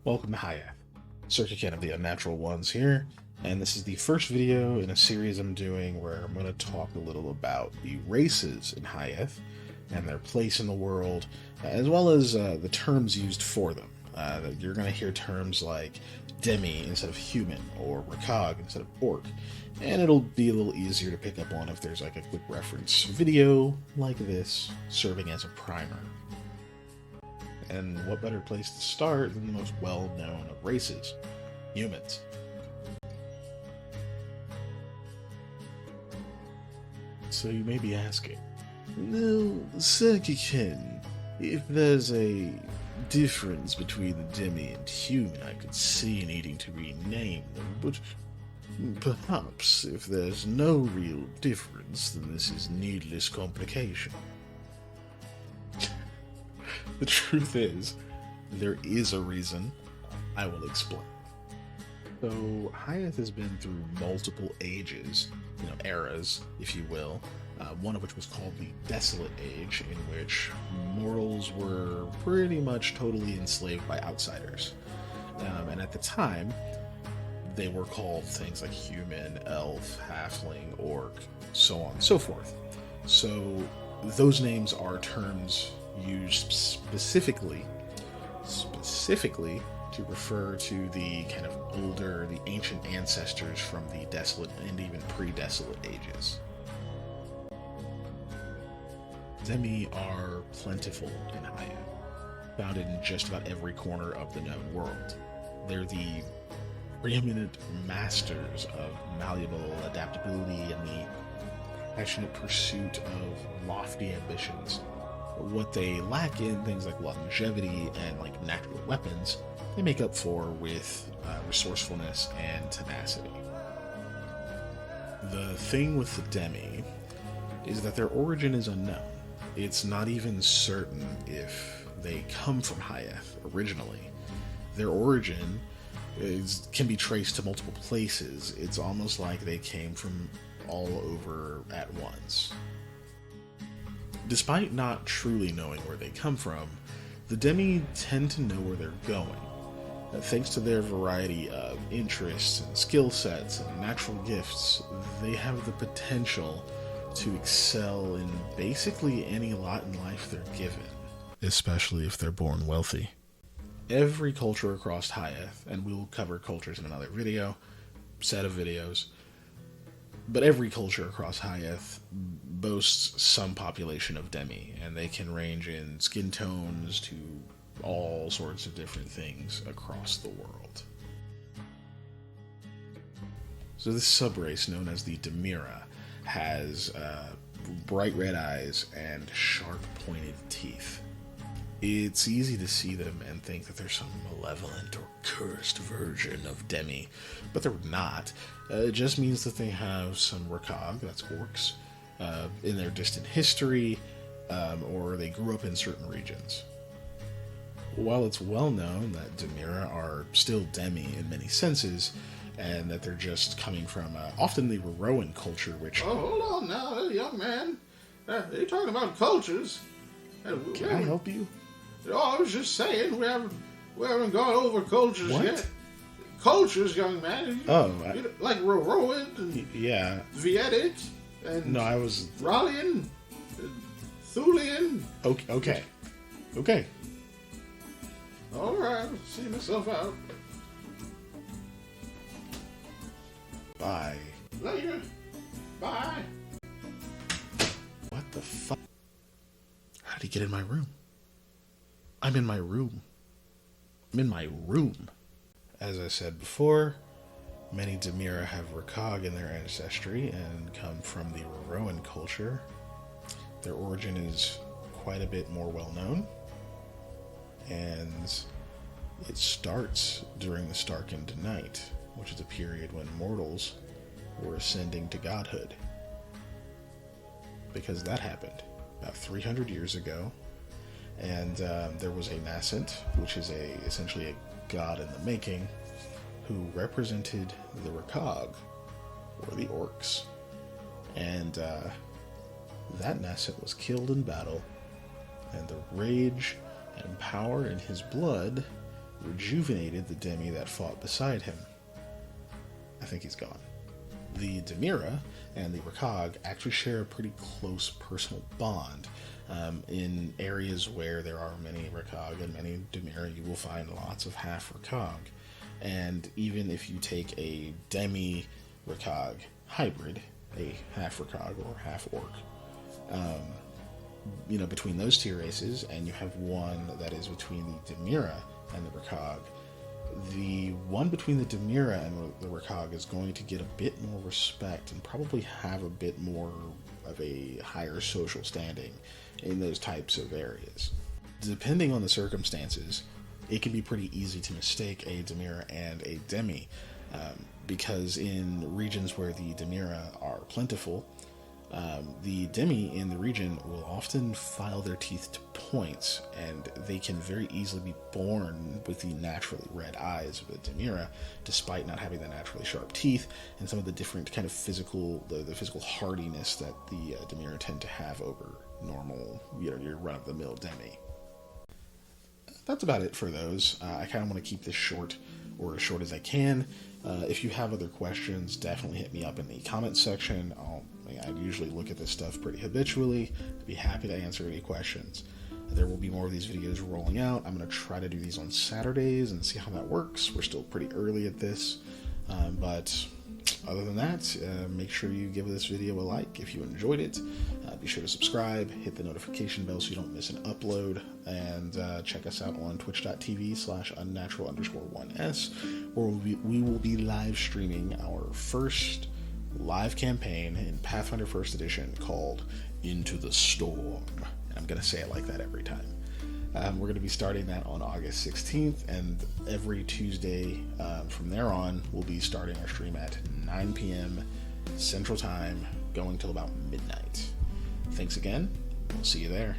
Welcome to Hayethe, Circuit King of the Unnatural Ones here, and this is the first video in a series I'm doing where I'm going to talk a little about the races in Hayethe and their place in the world, as well as the terms used for them. You're going to hear terms like Demi instead of human, or Rakag instead of orc, and it'll be a little easier to pick up on if there's like a quick reference video like this serving as a primer. And what better place to start than the most well-known of races, humans. So you may be asking, no, Circuit, if there's a difference between the Demi and human, I could see needing to rename them, but perhaps if there's no real difference, then this is needless complication. The truth is, there is a reason. I will explain. So, Hayethe has been through multiple ages, eras, if you will, one of which was called the Desolate Age, in which mortals were pretty much totally enslaved by outsiders. And at the time, they were called things like human, elf, halfling, orc, so on and so forth. So, those names are terms used specifically to refer to the kind of older, the ancient ancestors from the Desolate and even pre-Desolate ages. Demi are plentiful in Hayethe, found in just about every corner of the known world. They're the preeminent masters of malleable adaptability and the passionate pursuit of lofty ambitions. What they lack in things like longevity and like natural weapons, they make up for with resourcefulness and tenacity. The thing with the Demi is that their origin is unknown. It's not even certain if they come from Hayethe originally. Their origin can be traced to multiple places. It's almost like they came from all over at once. Despite not truly knowing where they come from, the Demi tend to know where they're going. Thanks to their variety of interests and skill sets and natural gifts, they have the potential to excel in basically any lot in life they're given, especially if they're born wealthy. Every culture across Hayethe, and we'll cover cultures in another set of videos, but every culture across Hayethe boasts some population of Demi, and they can range in skin tones to all sorts of different things across the world. So this subrace, known as the Demira, has bright red eyes and sharp pointed teeth. It's easy to see them and think that they're some malevolent or cursed version of Demi, but they're not. It just means that they have some Rakag, that's orcs, in their distant history, or they grew up in certain regions. While it's well known that Demira are still Demi in many senses, and that they're just coming from often the Rowan culture, which... Oh, hold on now, young man. You're talking about cultures. Can I help you? Oh, I was just saying, we haven't gone over cultures yet. Cultures, young man. Like Rowan and yeah, Viedic and no, I was Rallian, Thulian. Okay. All right, see myself out. Bye. Later. Bye. What the fuck? How did he get in my room? I'm in my room. As I said before, many Demira have Rakag in their ancestry and come from the Rowan culture. Their origin is quite a bit more well known, and it starts during the Starkened Night, which is a period when mortals were ascending to godhood. Because that happened about 300 years ago, and there was a nascent, which is essentially a god in the making, who represented the Rakag, or the orcs. And that nascent was killed in battle, and the rage and power in his blood rejuvenated the Demi that fought beside him. I think he's gone. The Demira and the Rakag actually share a pretty close personal bond. In areas where there are many Rakag and many Demira, you will find lots of half Rakag. And even if you take a Demi Rakag hybrid, a half Rakag or half Orc, between those two races, and you have one that is between the Demira and the Rakag, the one between the Demira and the Rakag is going to get a bit more respect and probably have a bit more of a higher social standing in those types of areas. Depending on the circumstances, it can be pretty easy to mistake a Demira and a Demi, because in regions where the Demira are plentiful, the Demi in the region will often file their teeth to points, and they can very easily be born with the naturally red eyes of the Demira, despite not having the naturally sharp teeth and some of the different kind of physical, the physical hardiness that the Demira tend to have over normal, your run-of-the-mill Demi. That's about it for those. I kind of want to keep this short, or as short as I can. If you have other questions, definitely hit me up in the comments section. I usually look at this stuff pretty habitually. I'd be happy to answer any questions. There will be more of these videos rolling out. I'm going to try to do these on Saturdays and see how that works. We're still pretty early at this. But other than that, make sure you give this video a like if you enjoyed it. Be sure to subscribe, hit the notification bell so you don't miss an upload, and check us out on twitch.tv/unnatural_1s, where we will be live streaming our first live campaign in Pathfinder 1st Edition called Into the Storm. And I'm going to say it like that every time. We're going to be starting that on August 16th, and every Tuesday from there on, we'll be starting our stream at 9 p.m. Central Time, going till about midnight. Thanks again. We'll see you there.